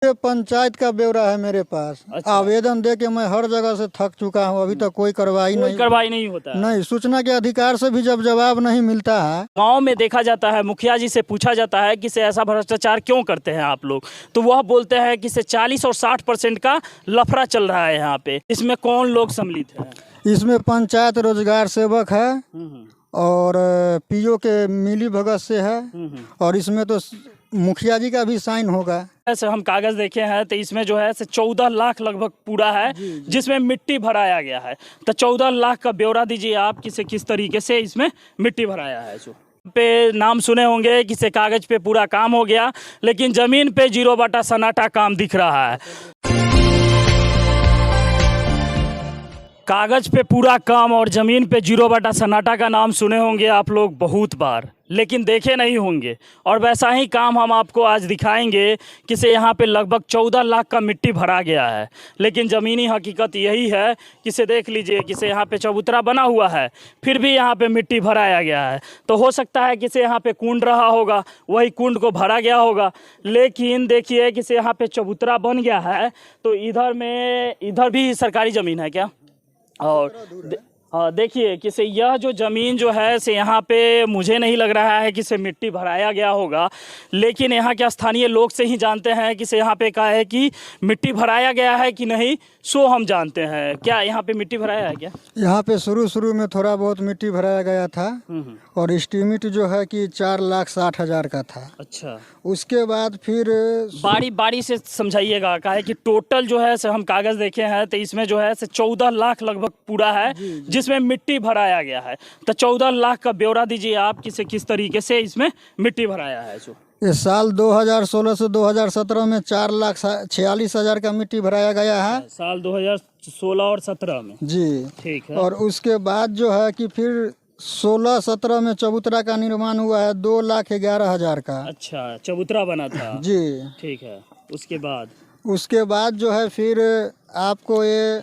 ये पंचायत का ब्यौरा है मेरे पास। अच्छा। आवेदन दे के मैं हर जगह से थक चुका हूँ, अभी तक कोई कार्रवाई नहीं होता है। नहीं। सूचना के अधिकार से भी जब जवाब नहीं मिलता है। गांव में देखा जाता है, मुखिया जी से पूछा जाता है कि से ऐसा भ्रष्टाचार क्यों करते हैं आप लोग, तो वह बोलते हैं कि से 40 और 60% का लफड़ा चल रहा है यहाँ पे। इसमें कौन लोग सम्मिलित है? इसमें पंचायत रोजगार सेवक है और पीओ के मिली भगत से है और इसमें तो मुखिया जी का भी साइन होगा। ऐसे हम कागज देखे हैं तो इसमें जो है 14 लाख लगभग पूरा है जिसमें मिट्टी भराया गया है। तो 14 लाख का ब्यौरा दीजिए आप, किस तरीके से इसमें मिट्टी भराया है। जो पे नाम सुने होंगे कि से कागज पे पूरा काम हो गया, लेकिन जमीन पे 0 सन्नाटा काम दिख रहा है। कागज पे पूरा काम और ज़मीन पे 0 सन्नाटा का नाम सुने होंगे आप लोग बहुत बार, लेकिन देखे नहीं होंगे। और वैसा ही काम हम आपको आज दिखाएंगे कि से यहाँ पे लगभग 14 लाख का मिट्टी भरा गया है, लेकिन ज़मीनी हकीकत यही है कि से देख लीजिए कि से यहाँ पे चबूतरा बना हुआ है, फिर भी यहाँ पे मिट्टी भराया गया है। तो हो सकता है कि से यहाँ पे कुंड रहा होगा, वही कुंड को भरा गया होगा, लेकिन देखिए कि से यहाँ पे चबूतरा बन गया है। तो इधर भी सरकारी ज़मीन है क्या? और हाँ देखिए कि से यह जो ज़मीन जो है से यहाँ पे मुझे नहीं लग रहा है कि से मिट्टी भराया गया होगा, लेकिन यहाँ के स्थानीय लोग से ही जानते हैं कि से यहाँ पे कहा है कि मिट्टी भराया गया है कि नहीं, सो हम जानते हैं। क्या यहाँ पे मिट्टी भराया है क्या? यहाँ पे शुरू में थोड़ा बहुत मिट्टी भराया गया था और एस्टीमेट जो है कि 4,60,000 का था। अच्छा। उसके बाद फिर बारी से समझाइएगा, कहा है कि टोटल जो है से हम कागज़ देखे हैं तो इसमें जो है से 14 लाख लगभग पूरा है जिसमें मिट्टी भराया गया है। तो 14 लाख का ब्यौरा दीजिए आप किस तरीके से इसमें मिट्टी भराया है। जो इस साल 2016 से 2017 में 4,46,000 का मिट्टी भराया गया है। साल 2016 और 17 में जी ठीक है। और उसके बाद जो है कि फिर 16-17 में चबूतरा का निर्माण हुआ है 2,11,000 का। अच्छा, चबूतरा बना था जी ठीक है। उसके बाद जो है फिर आपको ये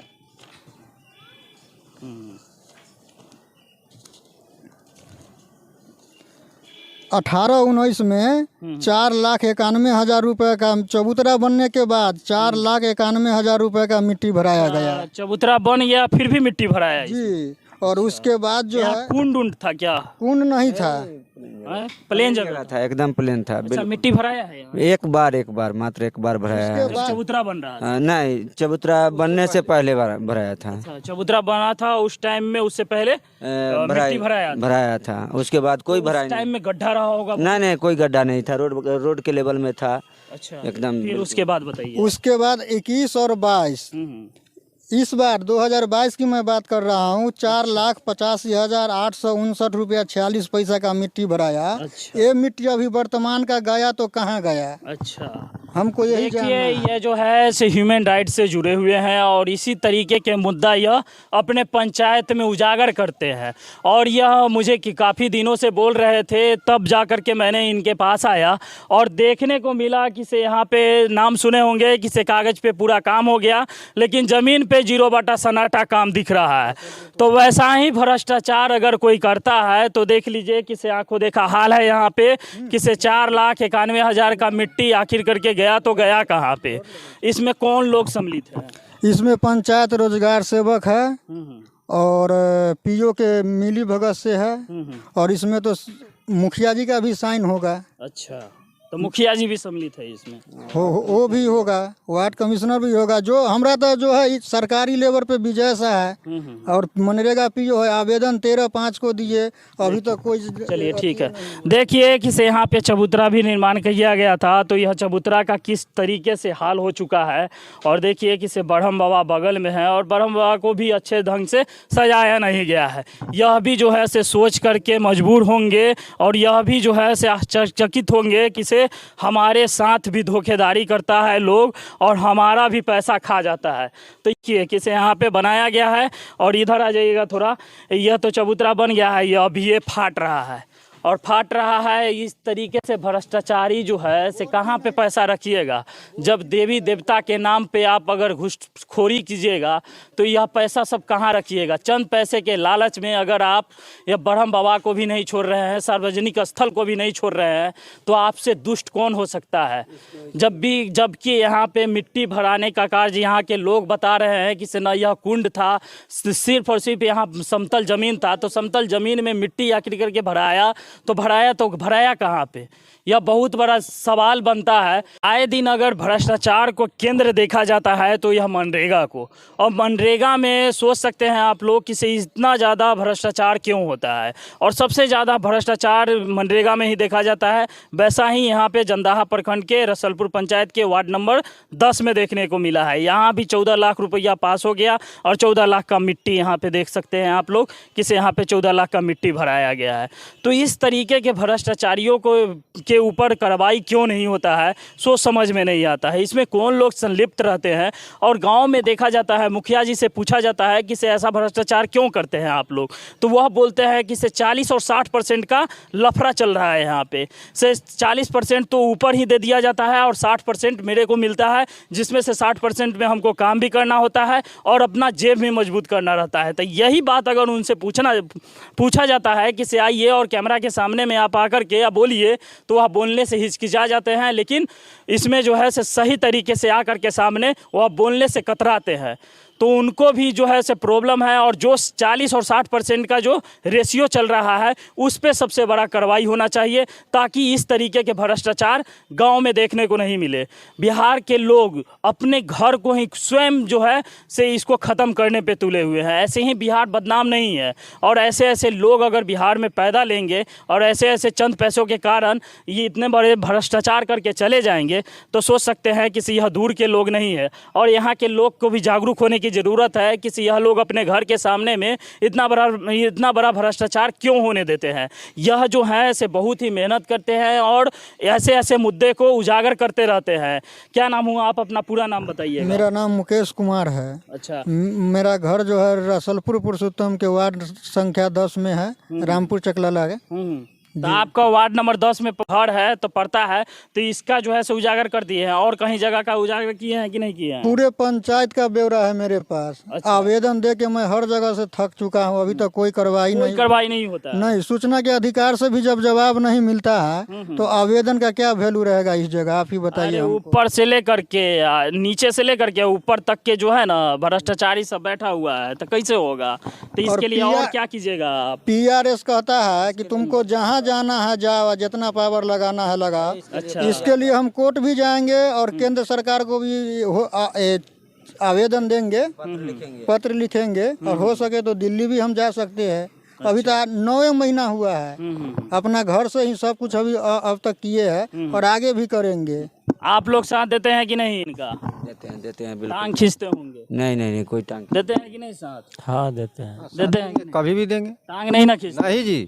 18-19 में 4,91,000 रुपए का चबूतरा बनने के बाद 4,91,000 रुपए का मिट्टी भराया गया। चबूतरा बन गया फिर भी मिट्टी भराया जी। और उसके बाद जो है कुंड था क्या? कुंड नहीं था, प्लेन जगह था, एकदम प्लेन था। अच्छा, मिट्टी भराया है एक बार मात्र एक बार भराया है। चबूतरा बन रहा था? नहीं, चबूतरा बनने से पहले भराया था। अच्छा, चबूतरा बना था उस टाइम में, उससे पहले मिट्टी भराया था। उसके बाद कोई भराया नहीं। टाइम में गड्ढा रहा होगा? नहीं, कोई गड्ढा नहीं था, रोड के लेवल में था। अच्छा, एकदम। फिर उसके बाद बताइए। उसके बाद 21 और 22 इस बार 2022 की मैं बात कर रहा हूँ 4,85,859 रुपया 46 पैसा का मिट्टी भराया। अच्छा। ये मिट्टी अभी वर्तमान का गया तो कहाँ गया? अच्छा, हमको यही जानना है। ये जो है से ह्यूमन राइट से जुड़े हुए हैं और इसी तरीके के मुद्दा यह अपने पंचायत में उजागर करते हैं। और यह मुझे कि काफ़ी दिनों से बोल रहे थे, तब जा कर के मैंने इनके पास आया और देखने को मिला कि से यहाँ पे नाम सुने होंगे कि से कागज़ पे पूरा काम हो गया, लेकिन ज़मीन पे 0 सन्नाटा काम दिख रहा है। तो वैसा ही भ्रष्टाचार अगर कोई करता है तो देख लीजिए कि से आंखों देखा हाल है यहाँ पे कि से 4,91,000 का मिट्टी आखिर करके गया तो गया कहाँ पे? इसमें कौन लोग सम्मिलित है? इसमें पंचायत रोजगार सेवक है और पीओ के मिली भगत से है और इसमें तो मुखिया जी का भी साइन होगा। अच्छा, तो मुखिया जी भी सम्मिलित है इसमें? वो भी होगा, वार्ड कमिश्नर भी होगा। जो हमरा तो जो है सरकारी लेवल पे विजय सा है और मनरेगा पीओ है। आवेदन 13/5 को दिए, अभी तक कोई। चलिए ठीक है। देखिए कि से यहाँ पे चबूतरा भी निर्माण किया गया था, तो यह चबूतरा का किस तरीके से हाल हो चुका है। और देखिए कि से ब्रह्म बाबा बगल में है और ब्रह्म बाबा को भी अच्छे ढंग से सजाया नहीं गया है। यह भी जो है से सोच करके मजबूर होंगे और यह भी जो है से आश्चर्यचकित होंगे कि हमारे साथ भी धोखेधारी करता है लोग और हमारा भी पैसा खा जाता है। तो ये किसे यहाँ पे बनाया गया है और इधर आ जाइएगा थोड़ा। यह तो चबूतरा बन गया है, यह अभी ये फाट रहा है और फाट रहा है। इस तरीके से भ्रष्टाचारी जो है से कहाँ पे पैसा रखिएगा। जब देवी देवता के नाम पे आप अगर घूसखोरी कीजिएगा तो यह पैसा सब कहाँ रखिएगा। चंद पैसे के लालच में अगर आप यह ब्रह्म बाबा को भी नहीं छोड़ रहे हैं, सार्वजनिक स्थल को भी नहीं छोड़ रहे हैं, तो आपसे दुष्ट कौन हो सकता है। जबकि यहाँ पे मिट्टी भराने का कार्य यहाँ के लोग बता रहे हैं कि से न यह कुंड था, सिर्फ और सिर्फ यहाँ समतल ज़मीन था, तो समतल ज़मीन में मिट्टी आखिर करके भराया तो भराया कहाँ पे। यह बहुत बड़ा सवाल बनता है। आए दिन अगर भ्रष्टाचार को केंद्र देखा जाता है तो यह मनरेगा को, और मनरेगा में सोच सकते हैं आप लोग कि से इतना ज़्यादा भ्रष्टाचार क्यों होता है। और सबसे ज़्यादा भ्रष्टाचार मनरेगा में ही देखा जाता है। वैसा ही यहाँ पे जंदाहा प्रखंड के रसलपुर पंचायत के वार्ड नंबर 10 में देखने को मिला है। यहाँ भी 14 लाख रुपया पास हो गया और 14 लाख का मिट्टी यहाँ पे देख सकते हैं आप लोग कि से यहाँ पे 14 लाख का मिट्टी भराया गया है। तो इस तरीके के भ्रष्टाचारियों को के ऊपर कार्रवाई क्यों नहीं होता है, सोच समझ में नहीं आता है। इसमें कौन लोग संलिप्त रहते हैं। और गांव में देखा जाता है, मुखिया जी से पूछा जाता है कि से ऐसा भ्रष्टाचार क्यों करते हैं आप लोग, तो वह बोलते हैं कि से 40 और 60% का लफड़ा चल रहा है यहाँ पे। से 40% तो ऊपर ही दे दिया जाता है और 60% मेरे को मिलता है, जिसमें से 60% में हमको काम भी करना होता है और अपना जेब भी मजबूत करना रहता है। तो यही बात अगर उनसे पूछा जाता है कि से आइए और कैमरा के सामने में आप आकर के या बोलिए, तो वह बोलने से हिचकिचा जाते हैं। लेकिन इसमें जो है से सही तरीके से आकर के सामने वह बोलने से कतराते हैं। तो उनको भी जो है से प्रॉब्लम है। और जो 40 और 60% का जो रेशियो चल रहा है उस पे सबसे बड़ा कार्रवाई होना चाहिए, ताकि इस तरीके के भ्रष्टाचार गांव में देखने को नहीं मिले। बिहार के लोग अपने घर को ही स्वयं जो है से इसको ख़त्म करने पे तुले हुए हैं। ऐसे ही बिहार बदनाम नहीं है। और ऐसे ऐसे लोग अगर बिहार में पैदा लेंगे और ऐसे ऐसे चंद पैसों के कारण ये इतने बड़े भ्रष्टाचार करके चले जाएंगे, तो सोच सकते हैं कि यह दूर के लोग नहीं है। और यहाँ के लोग को भी जागरूक होने की जरूरत है कि यह लोग अपने घर के सामने में इतना बड़ा भ्रष्टाचार क्यों होने देते हैं। यह जो है से बहुत ही मेहनत करते हैं और ऐसे ऐसे मुद्दे को उजागर करते रहते हैं। क्या नाम हुआ, आप अपना पूरा नाम बताइए। मेरा नाम मुकेश कुमार है। अच्छा। मेरा घर जो है रसलपुर पुरुषोत्तम के वार्ड संख्या 10 में है, रामपुर चकलाला है। तो आपका वार्ड नंबर 10 में घर है तो पड़ता है, तो इसका जो है से उजागर कर दिए हैं। और कहीं जगह का उजागर किए हैं कि नहीं किए हैं? पूरे पंचायत का ब्यौरा है मेरे पास। अच्छा। आवेदन दे के मैं हर जगह से थक चुका हूँ, अभी तक कोई कार्रवाई नहीं होता है। नहीं। सूचना के अधिकार से भी जब जवाब नहीं मिलता है तो आवेदन का क्या वैल्यू रहेगा इस जगह, आप ही बताइए। ऊपर से लेकर के नीचे से लेकर के ऊपर तक के जो है ना भ्रष्टाचारी सब बैठा हुआ है, तो कैसे होगा। तो इसके लिए और क्या कीजिएगा आप? PRS कहता है कि तुमको जहाँ जाना है जाओ, जितना पावर लगाना है लगाओ। अच्छा। इसके लिए हम कोर्ट भी जाएंगे और केंद्र सरकार को भी आवेदन देंगे, पत्र लिखेंगे और हो सके तो दिल्ली भी हम जा सकते हैं। अभी तो 9 महीना हुआ है, अपना घर से ही सब कुछ अभी अब तक किए हैं और आगे भी करेंगे। आप लोग साथ देते हैं कि नहीं इनका? देते हैं बिल्कुल। टांग खींचते होंगे? नहीं कोई टांग देते हैं कि नहीं साथ? हाँ देते हैं कभी भी देंगे। टांग नहीं ना खींचते? नहीं जी,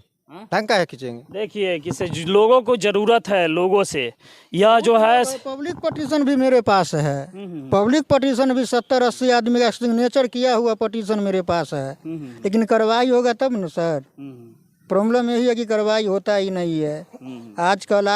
टांग का खींचेंगे। देखिए किसे लोगों को जरूरत है, लोगों से यह जो है पब्लिक पटिशन भी मेरे पास है। पब्लिक पटिशन भी 70-80 आदमी का सिग्नेचर किया हुआ पटिशन मेरे पास है। लेकिन कार्रवाई होगा तब न सर। प्रॉब्लम यही है कि कार्रवाई होता ही नहीं है। आजकल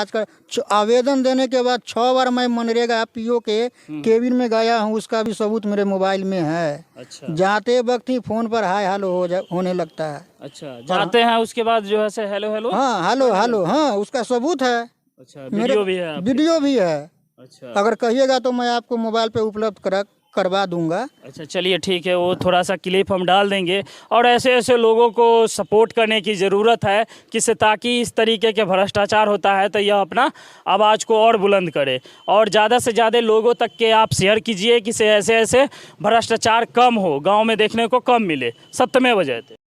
आवेदन देने के बाद 6 बार मैं मनरेगा PO के केबिन में गया हूँ, उसका भी सबूत मेरे मोबाइल में है। अच्छा। जाते वक्त ही फोन पर हाय हेलो होने लगता है। अच्छा, जाते हैं उसके बाद जो है से हेलो हेलो। हाँ हेलो हाँ, उसका सबूत है। अच्छा, वीडियो भी है? वीडियो भी है। अच्छा। अगर कहिएगा तो मैं आपको मोबाइल पे उपलब्ध करवा दूंगा। अच्छा चलिए ठीक है, वो थोड़ा सा क्लिप हम डाल देंगे। और ऐसे ऐसे लोगों को सपोर्ट करने की ज़रूरत है किससे, ताकि इस तरीके के भ्रष्टाचार होता है तो यह अपना आवाज़ को और बुलंद करे और ज़्यादा से ज़्यादा लोगों तक के आप शेयर कीजिए कि ऐसे ऐसे भ्रष्टाचार कम हो, गांव में देखने को कम मिले। सत्यमेव जयते।